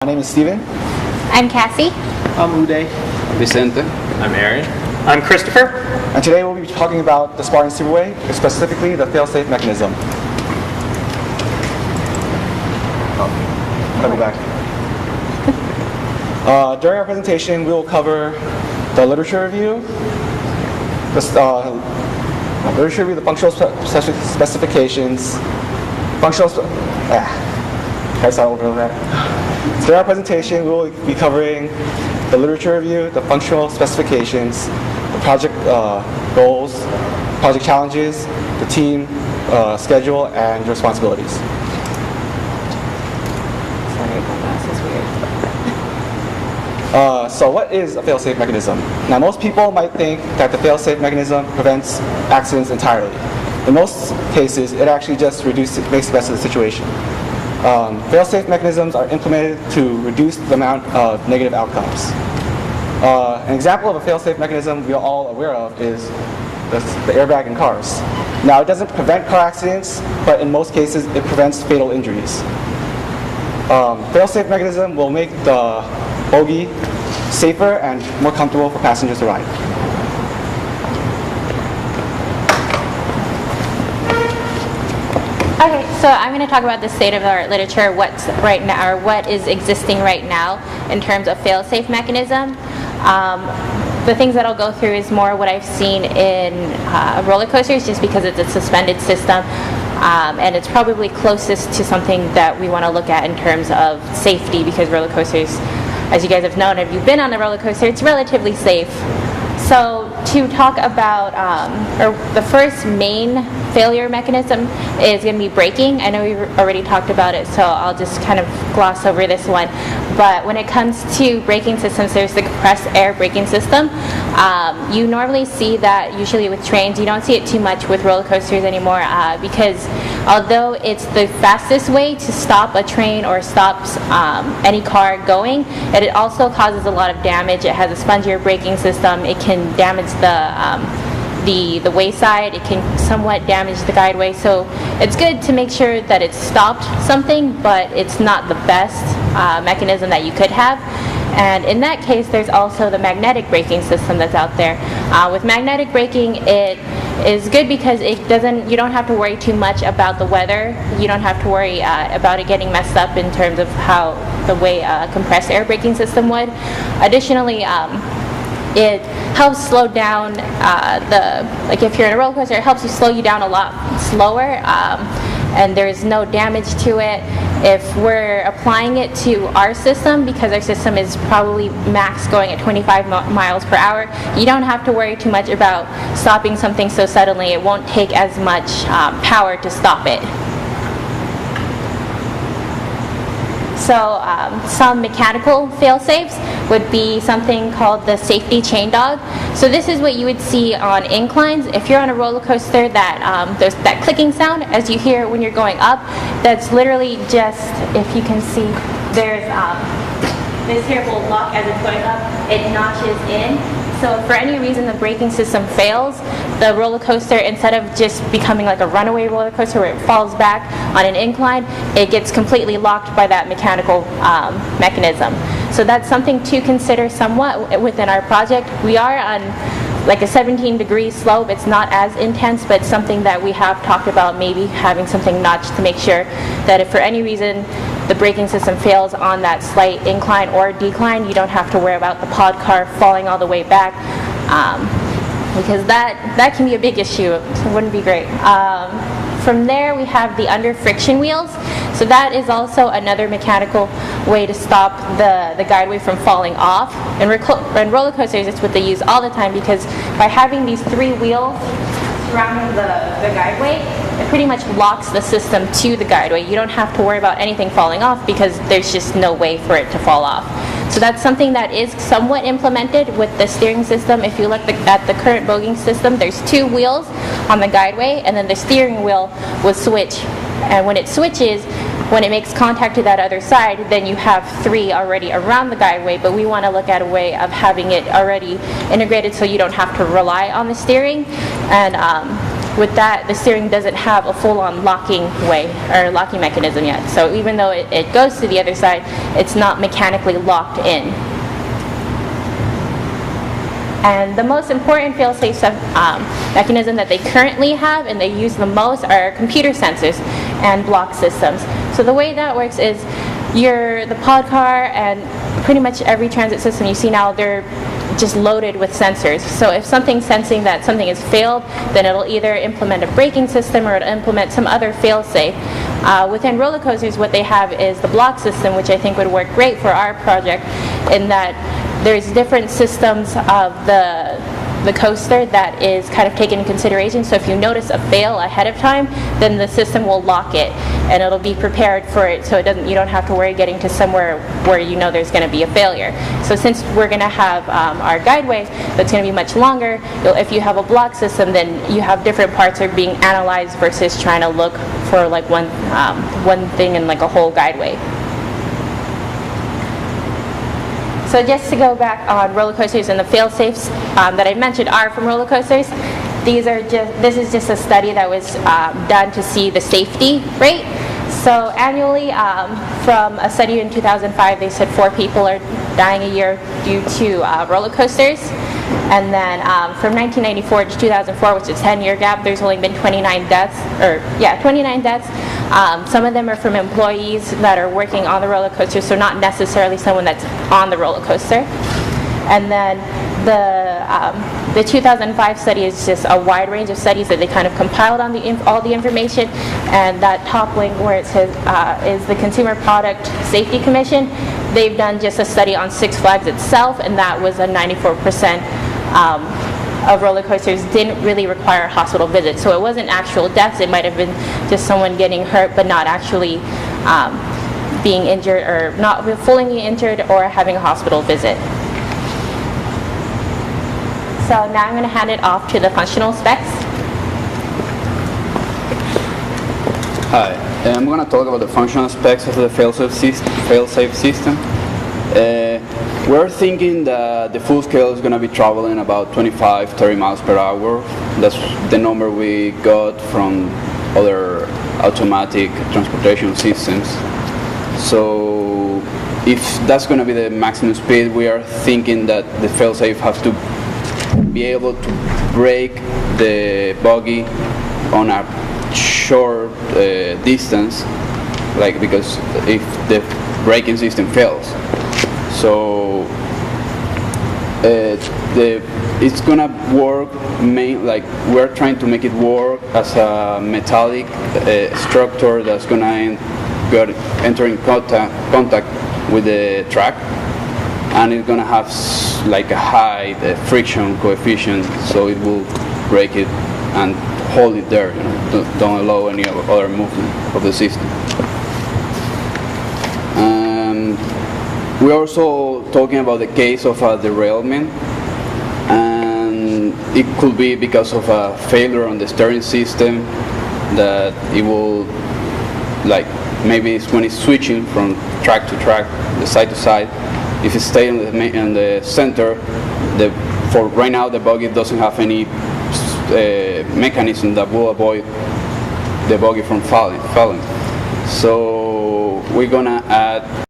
My name is Steven. I'm Cassie. I'm Uday. Vicente. I'm Aaron. I'm Christopher. And today we'll be talking about the Spartan Superway, specifically the fail-safe mechanism. I'll be back. During our presentation, we will cover the literature review, the functional specifications, During our presentation, we will be covering the literature review, the functional specifications, the project goals, project challenges, the team schedule, and responsibilities. Sorry about that, this is weird. So what is a fail-safe mechanism? Now, most people might think that the fail-safe mechanism prevents accidents entirely. In most cases, it actually just makes the best of the situation. Fail-safe mechanisms are implemented to reduce the amount of negative outcomes. An example of a fail-safe mechanism we are all aware of is the airbag in cars. Now, it doesn't prevent car accidents, but in most cases, it prevents fatal injuries. Fail-safe mechanism will make the bogie safer and more comfortable for passengers to ride. Okay, so I'm going to talk about the state of our literature, what's right now, or what is existing right now in terms of fail-safe mechanism. The things that I'll go through is more what I've seen in roller coasters, just because it's a suspended system, and it's probably closest to something that we want to look at in terms of safety, because roller coasters, as you guys have known, if you've been on a roller coaster, it's relatively safe. So to talk about, the first main failure mechanism is going to be braking. I know we've already talked about it, so I'll just kind of gloss over this one. But when it comes to braking systems, there's the compressed air braking system. You normally see that usually with trains. You don't see it too much with roller coasters anymore, because although it's the fastest way to stop a train or stops any car going, it also causes a lot of damage. It has a spongier braking system. It can damage the wayside. It can somewhat damage the guideway. So it's good to make sure that it's stopped something, but it's not the best mechanism that you could have. And in that case, there's also the magnetic braking system that's out there. With magnetic braking, it is good because you don't have to worry too much about the weather. You don't have to worry about it getting messed up in terms of the way a compressed air braking system would. Additionally, it helps slow down if you're in a roller coaster, it helps you slow you down a lot slower, and there's no damage to it. If we're applying it to our system, because our system is probably max going at 25 miles per hour, you don't have to worry too much about stopping something so suddenly. It won't take as much power to stop it. So some mechanical fail-safes would be something called the safety chain dog. So this is what you would see on inclines. If you're on a roller coaster, there's that clicking sound as you hear when you're going up. That's literally just, if you can see, there's this here will lock as it's going up. It notches in. So if for any reason the braking system fails, the roller coaster, instead of just becoming like a runaway roller coaster where it falls back on an incline, it gets completely locked by that mechanical mechanism. So that's something to consider somewhat within our project. We are on like a 17-degree slope. It's not as intense, but it's something that we have talked about, maybe having something notched to make sure that if for any reason the braking system fails on that slight incline or decline, you don't have to worry about the pod car falling all the way back, because that can be a big issue. So it wouldn't be great. From there, we have the under friction wheels. So that is also another mechanical way to stop the guideway from falling off. In roller coasters, it's what they use all the time, because by having these three wheels surrounding the guideway, it pretty much locks the system to the guideway. You don't have to worry about anything falling off because there's just no way for it to fall off. So that's something that is somewhat implemented with the steering system. If you look at the current bogie system, there's two wheels on the guideway, and then the steering wheel will switch. And when it switches, when it makes contact to that other side, then you have three already around the guideway, but we want to look at a way of having it already integrated so you don't have to rely on the steering. And with that, the steering doesn't have a full-on locking way or locking mechanism yet. So even though it goes to the other side, it's not mechanically locked in. And the most important fail-safe mechanism that they currently have and they use the most are computer sensors and block systems. So the way that works is the pod car and pretty much every transit system you see now, they're just loaded with sensors. So if something's sensing that something has failed, then it'll either implement a braking system or it'll implement some other fail-safe. Within roller coasters, what they have is the block system, which I think would work great for our project, in that there's different systems of the coaster that is kind of taken into consideration. So if you notice a fail ahead of time, then the system will lock it and it'll be prepared for it, so you don't have to worry getting to somewhere where you know there's going to be a failure. So since we're going to have our guideway that's going to be much longer, if you have a block system, then you have different parts are being analyzed versus trying to look for like one thing in like a whole guideway. So just to go back on roller coasters and the fail-safes that I mentioned are from roller coasters. This is just a study that was done to see the safety rate. So annually, from a study in 2005, they said 4 people are dying a year due to roller coasters. And then from 1994 to 2004, which is a 10-year gap, there's only been 29 deaths. Some of them are from employees that are working on the roller coaster, so not necessarily someone that's on the roller coaster. And then the 2005 study is just a wide range of studies that they kind of compiled on all the information. And that top link where it says is the Consumer Product Safety Commission. They've done just a study on Six Flags itself, and that was a 94% of roller coasters didn't really require a hospital visit. So it wasn't actual deaths. It might have been just someone getting hurt but not actually being injured, or not fully injured or having a hospital visit. So now I'm going to hand it off to the functional specs. Hi, I'm going to talk about the functional specs of the fail-safe system. We're thinking that the full scale is going to be traveling about 25-30 miles per hour. That's the number we got from other automatic transportation systems. So if that's going to be the maximum speed, we are thinking that the fail-safe has to be able to brake the buggy on a short distance, because if the braking system fails. So it's gonna work we're trying to make it work as a metallic structure that's gonna enter in contact with the track, and it's gonna have like a high friction coefficient, so it will brake it and hold it there. Don't allow any other movement of the system. We're also talking about the case of a derailment, and it could be because of a failure on the steering system, that it will, maybe it's when it's switching from track to track, the side to side. If it stays in the center, for right now the buggy doesn't have any mechanism that will avoid the buggy from falling. So we're gonna add